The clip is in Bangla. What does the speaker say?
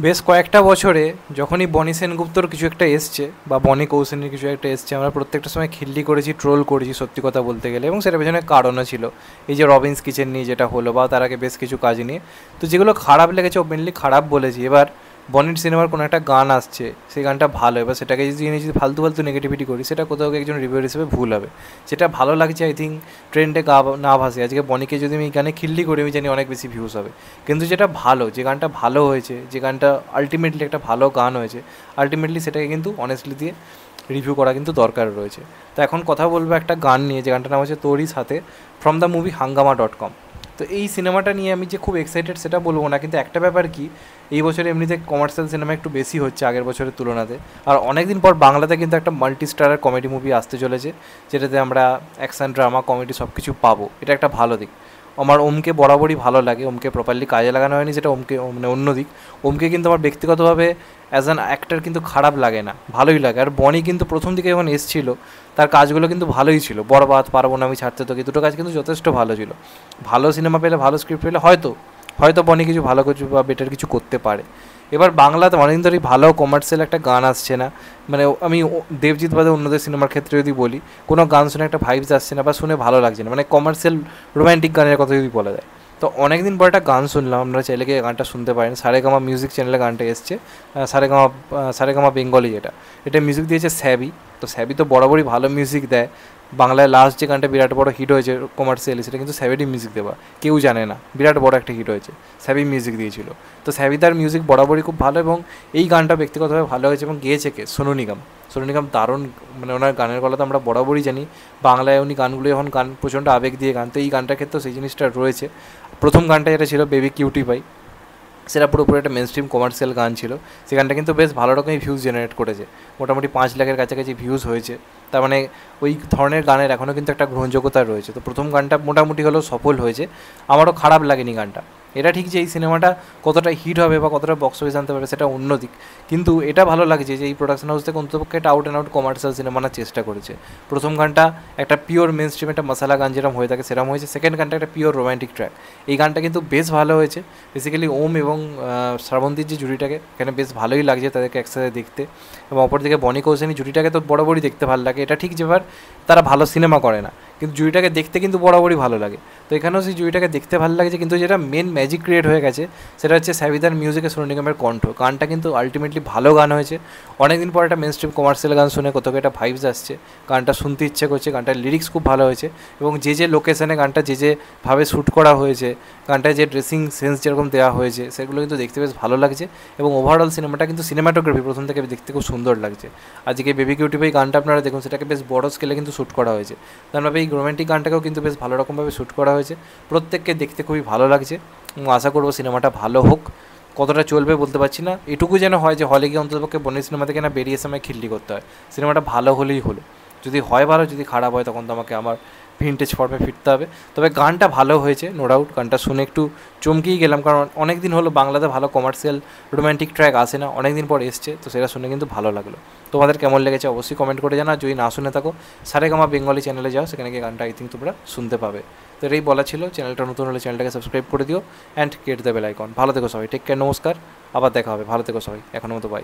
বেশ কয়েকটা বছরে যখনই বনি সেনগুপ্তর কিছু একটা এসছে বা বনি কৌশিনীর কিছু একটা এসছে, আমরা প্রত্যেকটা সময় খিল্লি করেছি, ট্রোল করেছি সত্যি কথা বলতে গেলে, এবং সেটার পেছনে কারণও ছিল। এই যে রবিন্স কিচেন নিয়ে যেটা হলো, বা তার আগে বেশ কিছু কাজ নিয়ে, তো যেগুলো খারাপ লেগেছে মেনলি খারাপ বলেছি। এবার বনির সিনেমার কোনো একটা গান আসছে, সেই গানটা ভালো, এবার সেটাকে যদি ফালতু ফালতু নেগেটিভিটি করি, সেটা কোথাও একজন রিভিউয়ার হিসেবে ভুল হবে। যেটা ভালো লাগছে আই থিঙ্ক ট্রেন্ডে গা না ভাসে, আজকে বনিকে যদি আমি এই গানে খিল্লি করি, আমি জানি অনেক বেশি ভিউজ হবে। কিন্তু যেটা ভালো, যে গানটা ভালো হয়েছে, যে গানটা আলটিমেটলি একটা ভালো গান হয়েছে, আলটিমেটলি সেটাকে কিন্তু অনেস্টলি দিয়ে রিভিউ করা কিন্তু দরকার রয়েছে। তো এখন কথা বলবো একটা গান নিয়ে, যে গানটার নাম হচ্ছে তোরই সাথে, ফ্রম দ্য মুভি হাঙ্গামা.com। তো এই সিনেমাটা নিয়ে আমি যে খুব এক্সাইটেড সেটা বলবো না, কিন্তু একটা ব্যাপার কি, এই বছরে এমনিতে কমার্শিয়াল সিনেমা একটু বেশি হচ্ছে আগের বছরের তুলনাতে। আর অনেক দিন পর বাংলাতে কিন্তু একটা মাল্টি স্টারার কমেডি মুভি আসতে চলেছে, যেটাতে আমরা অ্যাকশন, ড্রামা, কমেডি সব কিছু পাবো। এটা একটা ভালো দিক। আমার ওমকে বরাবরই ভালো লাগে, ওমকে প্রপারলি কাজে লাগানো হয়নি, সেটা ওমকে মানে অন্য দিক। ওমকে কিন্তু আমার ব্যক্তিগতভাবে অ্যাজ অ্যান অ্যাক্টর কিন্তু খারাপ লাগে না, ভালোই লাগে। আর বনি কিন্তু প্রথম দিকে যখন এসেছিল, তার কাজগুলো কিন্তু ভালোই ছিল। বরবাদ, পারবো না আমি ছাড়তে তোকে, দুটো কাজ কিন্তু যথেষ্ট ভালো ছিল। ভালো সিনেমা পেলে, ভালো স্ক্রিপ্ট পেলে হয়তো হয়তো বনি কিছু ভালো কিছু বা বেটার কিছু করতে পারে। এবার বাংলাতে অনেকদিন ধরেই ভালো কমার্শিয়াল একটা গান আসছে না। মানে আমি দেবজিৎ বাদে অন্যদের সিনেমার ক্ষেত্রে যদি বলি, কোনো গান শুনে একটা ভাইবস আসছে না বা শুনে ভালো লাগছে না, মানে কমার্শিয়াল রোম্যান্টিক গানের কথা যদি বলা যায়। তো অনেক দিন পর একটা গান শুনলাম, আপনারা চাইলে গিয়ে গানটা শুনতে পারেন। সারেগামা মিউজিক চ্যানেলে গানটা এসছে, সারেগামা সারেগামা বেঙ্গলি, এটা মিউজিক দিয়েছে স্যাবি। তো স্যাবি তো বরাবরই ভালো মিউজিক দেয়। বাংলায় লাস্ট যে গানটা বিরাট বড় হিট হয়েছে কমার্শিয়ালি, সেটা কিন্তু স্যাবিরই মিউজিক দেওয়া, কেউ জানে না, বিরাট বড় একটা হিট হয়েছে, স্যাবি মিউজিক দিয়েছিল। তো স্যাবি তার মিউজিক বরাবরই খুব ভালো, এবং এই গানটা ব্যক্তিগতভাবে ভালো হয়েছে। এবং গেয়েছে কে? সোনু নিগম। সোনু নিগম দারুণ, মানে ওনার গানের গলা তো আমরা বরাবরই জানি, বাংলায় উনি গানগুলো যখন গান প্রচণ্ড আবেগ দিয়ে গান, তো এই গানটার ক্ষেত্রেও সেই জিনিসটা রয়েছে। প্রথম গানটা যেটা ছিল বেবি কিউটি পাই, সেটা পুরোপুরি একটা মেন স্ট্রিম কমার্শিয়াল গান ছিল। সেই গানটা কিন্তু বেশ ভালো রকমই ভিউজ জেনারেট করেছে, মোটামুটি 5 লাখের কাছাকাছি ভিউজ হয়েছে। তার মানে ওই ধরনের গানের এখনও কিন্তু একটা গ্রহণযোগ্যতা রয়েছে। তো প্রথম গানটা মোটামুটি হলেও সফল হয়েছে, আমারও খারাপ লাগেনি গানটা। এটা ঠিক যে এই সিনেমাটা কতটা হিট হবে বা কতটা বক্স অফিস আনতে পারবে সেটা অন্য দিক, কিন্তু এটা ভালো লাগছে যে এই প্রোডাকশন হাউস থেকে অন্ততপক্ষে একটা out and out commercial cinema আনার চেষ্টা করেছে। প্রথম গানটা একটা পিওর মেন স্ট্রিম একটা মশালা গান যেরকম হয়ে থাকে সেরকম হয়েছে, সেকেন্ড গানটা একটা পিওর রোম্যান্টিক ট্র্যাক। এই গানটা কিন্তু বেশ ভালো হয়েছে। বেসিক্যালি ওম এবং শ্রাবন্তীর যে জুড়িটাকে এখানে বেশ ভালোই লাগছে তাদেরকে একসাথে দেখতে, এবং অপরদিকে বনি কৌশিনী জুটিটাকে তো বরাবরই দেখতে ভালো লাগে। এটা ঠিক যে এবার তারা ভালো সিনেমা করে না, কিন্তু জুটিটাকে দেখতে কিন্তু বরাবরই ভালো লাগে। তো এখানেও সেই জুটিটাকে দেখতে ভালো লাগছে, কিন্তু যেটা মেন ম্যাজিক ক্রিয়েট হয়ে গেছে সেটা হচ্ছে সাবিদার মিউজিকে সোনু নিগমের কণ্ঠ। গানটা কিন্তু আলটিমেটলি ভালো গান হয়েছে। অনেকদিন পর একটা মেন স্ট্রিম কমার্শিয়াল গান শুনে কোথাও একটা ভাইবস আসছে, গানটা শুনতে ইচ্ছে করছে। গানটার লিরিক্স খুব ভালো হয়েছে, এবং যে লোকেশনে গানটা যেভাবে শ্যুট করা হয়েছে, গানটায় যে ড্রেসিং সেন্স যেরকম দেওয়া হয়েছে, সেগুলো কিন্তু দেখতে বেশ ভালো লাগছে। এবং ওভারঅল সিনেমাটা কিন্তু সিনেমাটোগ্রাফি প্রথম থেকে দেখতে খুব সুন্দর লাগছে। আজকে বেবি কিউটি পাই গানটা আপনারা দেখুন, সেটাকে বেশ বড় স্কেলে কিন্তু শ্যুট করা হয়েছে। তারপরে এই রোম্যান্টিক গানটাকেও কিন্তু বেশ ভালো রকমভাবে শ্যুট করা হয়েছে। প্রত্যেককে দেখতে খুবই ভালো লাগছে, এবং আশা করবো সিনেমাটা ভালো হোক। কতটা চলবে বলতে পারছি না, এটুকু যেন হয় যে হলে গিয়ে অন্ততপক্ষে বনের সিনেমা থেকে না বেরিয়ে সময় খিল্লি করতে হয়। সিনেমাটা ভালো হলেই হলো, যদি হয় ভালো, যদি খারাপ হয় তখন তো আমাকে আমার ভিনটেজ ফর্মে ফিরতে হবে। তবে গানটা ভালো হয়েছে, নো ডাউট। গানটা শুনে একটু চমকেই গেলাম, কারণ অনেক দিন হলো বাংলাতে ভালো কমার্শিয়াল রোম্যান্টিক ট্র্যাক আসে না, অনেক দিন পর এসছে। তো সেটা শুনে কিন্তু ভালো লাগলো। তোমাদের কেমন লেগেছে অবশ্যই কমেন্ট করে জানা। যদি না শুনে থাকো, সারেগামা বেঙ্গলি চ্যানেলে যাও, সেখানে গিয়ে গানটা আই থিঙ্ক তোমরা শুনতে পাবে। তো এটাই বলা ছিল। চ্যানেলটা নতুন হলে চ্যানেলটাকে সাবস্ক্রাইব করে দিও and create the bell icon. ভালো থেকো সবাই, টেক কেয়ার, নমস্কার, আবার দেখা হবে। ভালো থেকো সবাই, এখনো মতো বাই।